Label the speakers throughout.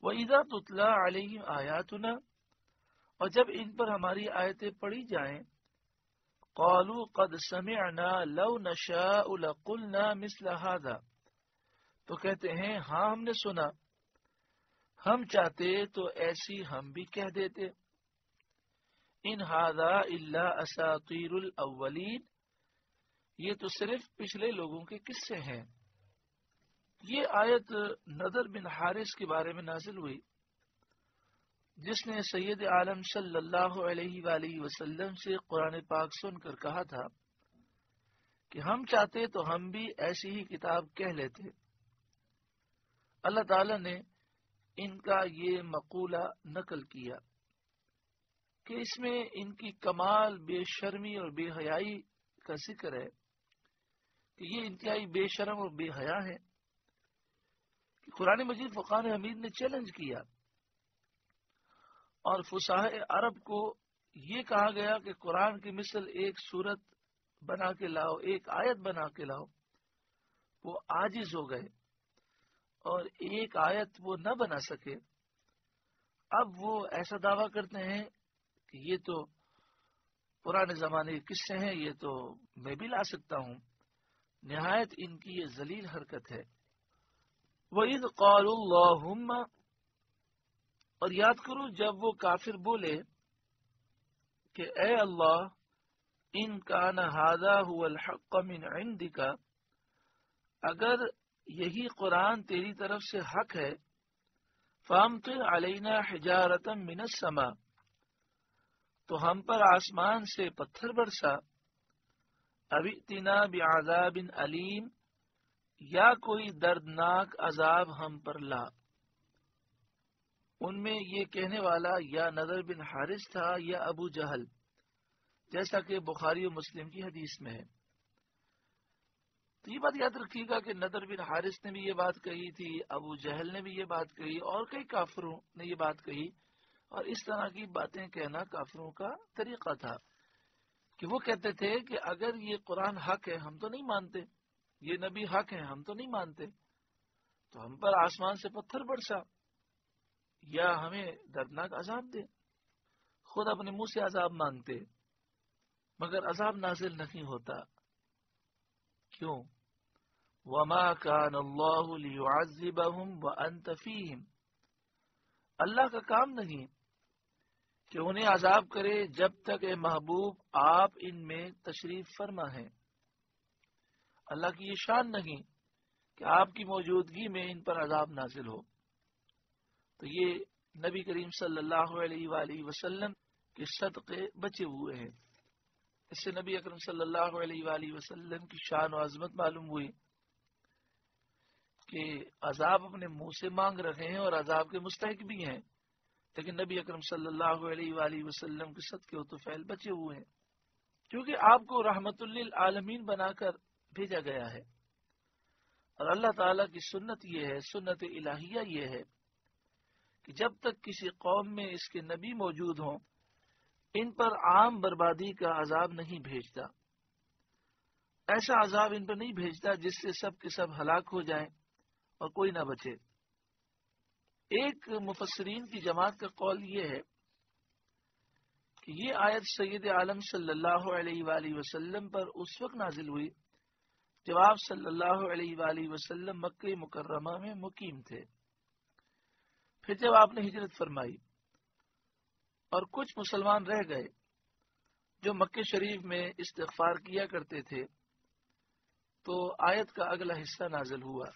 Speaker 1: وَإِذَا تُتْلَى عَلَيْهِمْ آيَاتُنَا، اور جب ان پر ہماری آیتیں پڑھی جائیں، قَالُوا قَدْ سَمِعْنَا لَوْ نَشَاءُ لَقُلْنَا مِثْلَ هَذَا، تو کہتے ہیں ہاں ہم نے سنا، ہم چاہتے تو ایسی ہم بھی کہہ دیتے. ان هذا الا اساطیر الاولین، یہ تو صرف پچھلے لوگوں کے قصے ہیں. یہ آیت نضر بن حارث کے بارے میں نازل ہوئی، جس نے سید عالم صلی اللہ علیہ وآلہ وسلم سے قرآن پاک سن کر کہا تھا کہ ہم چاہتے تو ہم بھی ایسی ہی کتاب کہہ لیتے. اللہ تعالی نے ان کا یہ مقولہ نقل کیا کہ اس میں ان کی کمال بے شرمی اور بے حیائی کا ذکر ہے کہ یہ انتہائی بے شرم اور بے حیا ہے. قرآن مجید فرقان حمید نے چیلنج کیا، اور فصاح عرب کو یہ کہا گیا کہ قرآن کی مثل ایک سورت بنا کے لاؤ، ایک آیت بنا کے لاؤ. وہ عاجز ہو گئے اور ایک آیت وہ نہ بنا سکے. اب وہ ایسا دعویٰ کرتے ہیں کہ یہ تو پرانے زمانے کے قصے ہیں، یہ تو میں بھی لا سکتا ہوں. نہایت ان کی یہ ذلیل حرکت ہے. وَإِذْ قَالُوا اللَّهُمَّ، اور یاد کرو جب وہ کافر بولے کہ اے اللہ، ان کان ھذا ھو الحق من عندک، اگر یہی قرآن تیری طرف سے حق ہے، فامطر علینا حجارۃ من السماء، تو ہم پر آسمان سے پتھر برسا، او ائتنا بعذاب علیم، یا کوئی دردناک عذاب ہم پر لا. ان میں یہ کہنے والا یا نضر بن حارث تھا یا ابو جہل، جیسا کہ بخاری و مسلم کی حدیث میں ہے. تو یہ بات یاد رکھیے گا کہ نضر بن حارث نے بھی یہ بات کہی تھی، ابو جہل نے بھی یہ بات کہی، اور کئی کافروں نے یہ بات کہی. اور اس طرح کی باتیں کہنا کافروں کا طریقہ تھا کہ وہ کہتے تھے کہ اگر یہ قرآن حق ہے ہم تو نہیں مانتے، یہ نبی حق ہے ہم تو نہیں مانتے، تو ہم پر آسمان سے پتھر برسا یا ہمیں دردناک عذاب دے. خود اپنے منہ سے عذاب مانگتے مگر عذاب نازل نہیں ہوتا. کیوں؟ وما كان الله ليعذبهم وانت فيهم، اللہ کا کام نہیں کہ انہیں عذاب کرے جب تک اے محبوب آپ ان میں تشریف فرما ہیں. اللہ کی یہ شان نہیں کہ آپ کی موجودگی میں ان پر عذاب نازل ہو. تو یہ نبی کریم صلی اللہ علیہ وآلہ وسلم کے صدقے بچے ہوئے ہیں. اس سے نبی اکرم صلی اللہ علیہ وآلہ وسلم کی شان و عظمت معلوم ہوئی کہ عذاب اپنے منہ سے مانگ رہے ہیں اور عذاب کے مستحق بھی ہیں، لیکن نبی اکرم صلی اللہ علیہ وآلہ وسلم کے صدقے و طفیل بچے ہوئے ہیں، کیونکہ آپ کو رحمت للعالمین بنا کر بھیجا گیا ہے. اور اللہ تعالیٰ کی سنت یہ ہے، سنت الہیہ یہ ہے کہ جب تک کسی قوم میں اس کے نبی موجود ہوں ان پر عام بربادی کا عذاب نہیں بھیجتا. ایسا عذاب ان پر نہیں بھیجتا جس سے سب کے سب ہلاک ہو جائیں اور کوئی نہ بچے. ایک مفسرین کی جماعت کا قول یہ ہے کہ یہ آیت سید عالم صلی اللہ علیہ وآلہ وسلم پر اس وقت نازل ہوئی جب آپ صلی اللہ علیہ وآلہ وسلم مکہ مکرمہ میں مقیم تھے. پھر جب آپ نے ہجرت فرمائی اور کچھ مسلمان رہ گئے جو مکہ شریف میں استغفار کیا کرتے تھے، تو آیت کا اگلا حصہ نازل ہوا،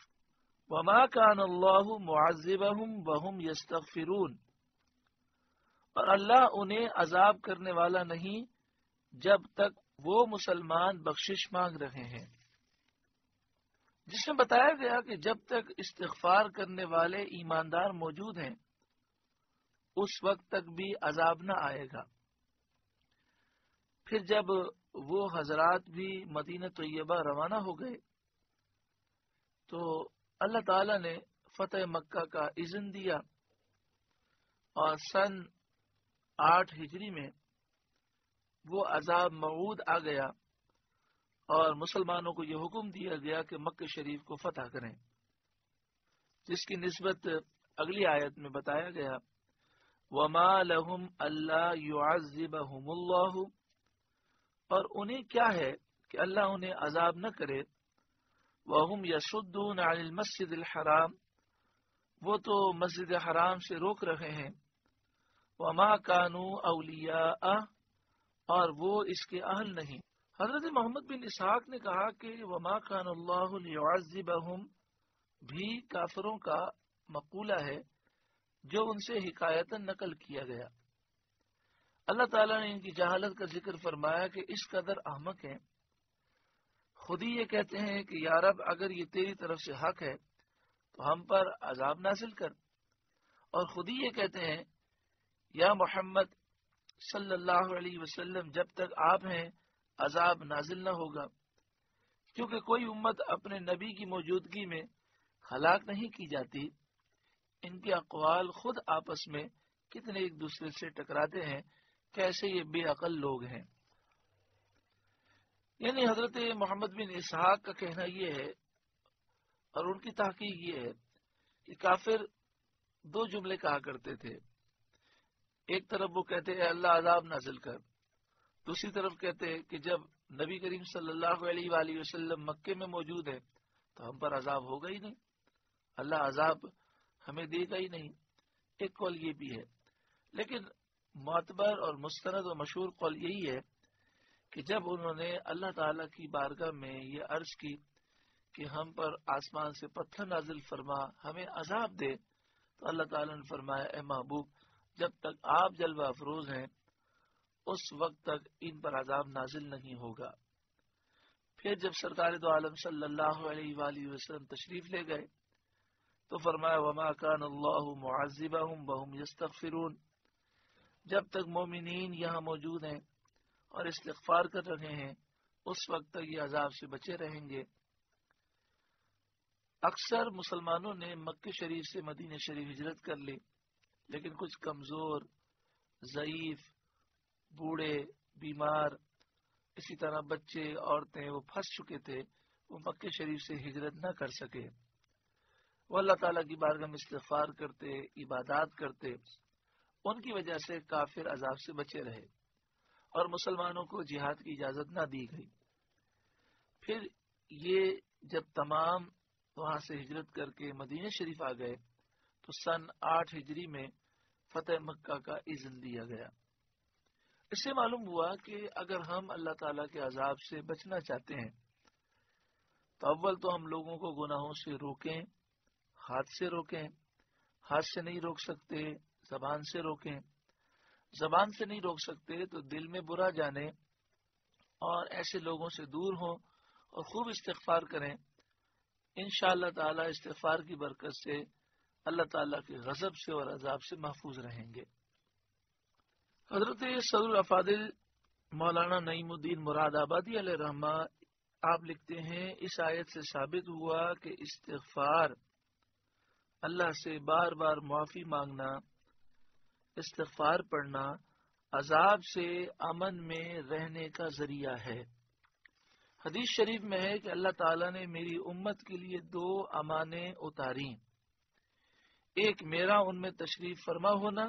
Speaker 1: وَمَا كَانَ اللَّهُ مُعَذِّبَهُمْ وَهُمْ يَسْتَغْفِرُونَ، اور اللہ انہیں عذاب کرنے والا نہیں جب تک وہ مسلمان بخشش مانگ رہے ہیں. جس میں بتایا گیا کہ جب تک استغفار کرنے والے ایماندار موجود ہیں اس وقت تک بھی عذاب نہ آئے گا. پھر جب وہ حضرات بھی مدینہ طیبہ روانہ ہو گئے تو اللہ تعالی نے فتح مکہ کا اذن دیا، اور سن 8 ہجری میں وہ عذاب موعود آ گیا اور مسلمانوں کو یہ حکم دیا گیا کہ مکہ شریف کو فتح کریں، جس کی نسبت اگلی آیت میں بتایا گیا وما لهم الا يعذبهم اللہ، اور انہیں کیا ہے کہ اللہ انہیں عذاب نہ کرے، وهم يصدون عن المسجد الحرام، وہ تو مسجد حرام سے روک رہے ہیں، وما كانوا اولیاء، اور وہ اس کے اہل نہیں۔ حضرت محمد بن اسحاق نے کہا کہ وما كان اللہ ليعذبهم بھی کافروں کا مقولہ ہے جو ان سے حکایتاً نقل کیا گیا۔ اللہ تعالیٰ نے ان کی جہالت کا ذکر فرمایا کہ اس قدر احمق ہیں، خود ہی یہ کہتے ہیں کہ یا رب اگر یہ تیری طرف سے حق ہے تو ہم پر عذاب نازل کر، اور خود ہی یہ کہتے ہیں یا محمد صلی اللہ علیہ وسلم جب تک آپ ہیں عذاب نازل نہ ہوگا، کیونکہ کوئی امت اپنے نبی کی موجودگی میں ہلاک نہیں کی جاتی۔ ان کے اقوال خود آپس میں کتنے ایک دوسرے سے ٹکراتے ہیں، کیسے یہ بے عقل لوگ ہیں۔ یعنی حضرت محمد بن اسحاق کا کہنا یہ ہے اور ان کی تحقیق یہ ہے کہ کافر دو جملے کہا کرتے تھے، ایک طرف وہ کہتے ہیں اللہ عذاب نازل کر، دوسری طرف کہتے ہیں کہ جب نبی کریم صلی اللہ علیہ وآلہ وسلم مکے میں موجود ہے تو ہم پر عذاب ہوگا ہی نہیں، اللہ عذاب ہمیں دے گا ہی نہیں۔ ایک قول یہ بھی ہے، لیکن معتبر اور مستند و مشہور قول یہی ہے کہ جب انہوں نے اللہ تعالیٰ کی بارگاہ میں یہ عرض کی کہ ہم پر آسمان سے پتھر نازل فرما، ہمیں عذاب دے، تو اللہ تعالیٰ نے فرمایا اے محبوب جب تک آپ جلوہ افروز ہیں اس وقت تک ان پر عذاب نازل نہیں ہوگا۔ پھر جب سرکار دو عالم صلی اللہ علیہ وآلہ وسلم تشریف لے گئے تو فرمایا وما كان اللہ معذبهم وهم يستغفرون، جب تک مومنین یہاں موجود ہیں اور استغفار کر رہے ہیں اس وقت تک یہ عذاب سے بچے رہیں گے۔ اکثر مسلمانوں نے مکہ شریف سے مدینہ شریف ہجرت کر لی، لیکن کچھ کمزور، ضعیف، بوڑھے، بیمار، اسی طرح بچے، عورتیں وہ پھنس چکے تھے، وہ مکہ شریف سے ہجرت نہ کر سکے۔ وہ اللہ تعالیٰ کی بارگاہ میں استغفار کرتے، عبادات کرتے، ان کی وجہ سے کافر عذاب سے بچے رہے اور مسلمانوں کو جہاد کی اجازت نہ دی گئی۔ پھر یہ جب تمام وہاں سے ہجرت کر کے مدینہ شریف آ گئے تو سن 8 ہجری میں فتح مکہ کا اذن دیا گیا۔ اس سے معلوم ہوا کہ اگر ہم اللہ تعالیٰ کے عذاب سے بچنا چاہتے ہیں تو اول تو ہم لوگوں کو گناہوں سے روکیں، ہاتھ سے روکیں، ہاتھ سے نہیں روک سکتے زبان سے روکیں، زبان سے نہیں روک سکتے تو دل میں برا جانے اور ایسے لوگوں سے دور ہوں اور خوب استغفار کریں۔ انشاءاللہ تعالی استغفار کی برکت سے اللہ تعالیٰ کے غضب سے اور عذاب سے محفوظ رہیں گے۔ حضرت صدر الافاضل مولانا نعیم الدین مراد آبادی علیہ رحمہ آپ لکھتے ہیں اس آیت سے ثابت ہوا کہ استغفار، اللہ سے بار بار معافی مانگنا، استغفار پڑھنا عذاب سے امن میں رہنے کا ذریعہ ہے۔ حدیث شریف میں ہے کہ اللہ تعالیٰ نے میری امت کے لیے 2 امانیں اتاری، ایک میرا ان میں تشریف فرما ہونا،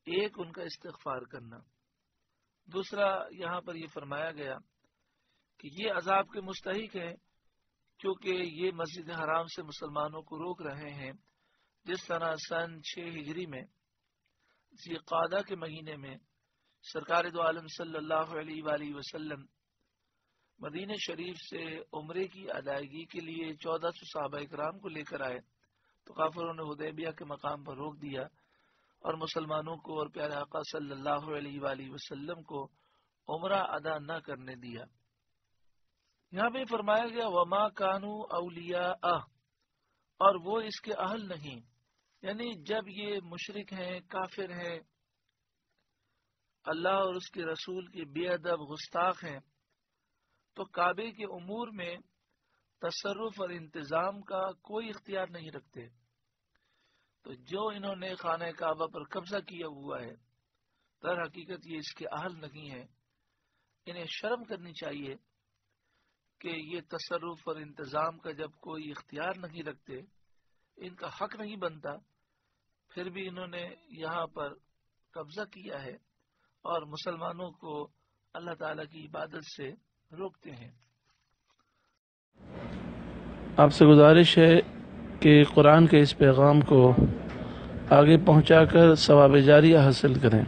Speaker 1: ایک ان کا استغفار کرنا۔ دوسرا یہاں پر یہ فرمایا گیا کہ یہ عذاب کے مستحق ہیں کیونکہ یہ مسجد حرام سے مسلمانوں کو روک رہے ہیں، جس طرح سن 6 ہجری میں ذی قعدہ کے مہینے میں سرکار دو عالم صلی اللہ علیہ وآلہ وسلم مدینہ شریف سے عمرے کی ادائیگی کے لیے 1400 صحابہ اکرام کو لے کر آئے تو کافروں نے حدیبیہ کے مقام پر روک دیا اور مسلمانوں کو اور پیارے آقا صلی اللہ علیہ وآلہ وسلم کو عمرہ ادا نہ کرنے دیا۔ یہاں پہ فرمایا گیا وما کانوا اولیاء، اور وہ اس کے اہل نہیں، یعنی جب یہ مشرک ہیں، کافر ہیں، اللہ اور اس کے رسول کے بے ادب گستاخ ہیں تو کعبے کے امور میں تصرف اور انتظام کا کوئی اختیار نہیں رکھتے۔ تو جو انہوں نے خانہ کعبہ پر قبضہ کیا ہوا ہے در حقیقت یہ اس کے اہل نہیں ہے۔ انہیں شرم کرنی چاہیے کہ یہ تصرف اور انتظام کا جب کوئی اختیار نہیں رکھتے، ان کا حق نہیں بنتا پھر بھی انہوں نے یہاں پر قبضہ کیا ہے اور مسلمانوں کو اللہ تعالیٰ کی عبادت سے روکتے ہیں۔
Speaker 2: آپ سے گزارش ہے کہ قرآن کے اس پیغام کو آگے پہنچا کر ثواب جاریہ حاصل کریں۔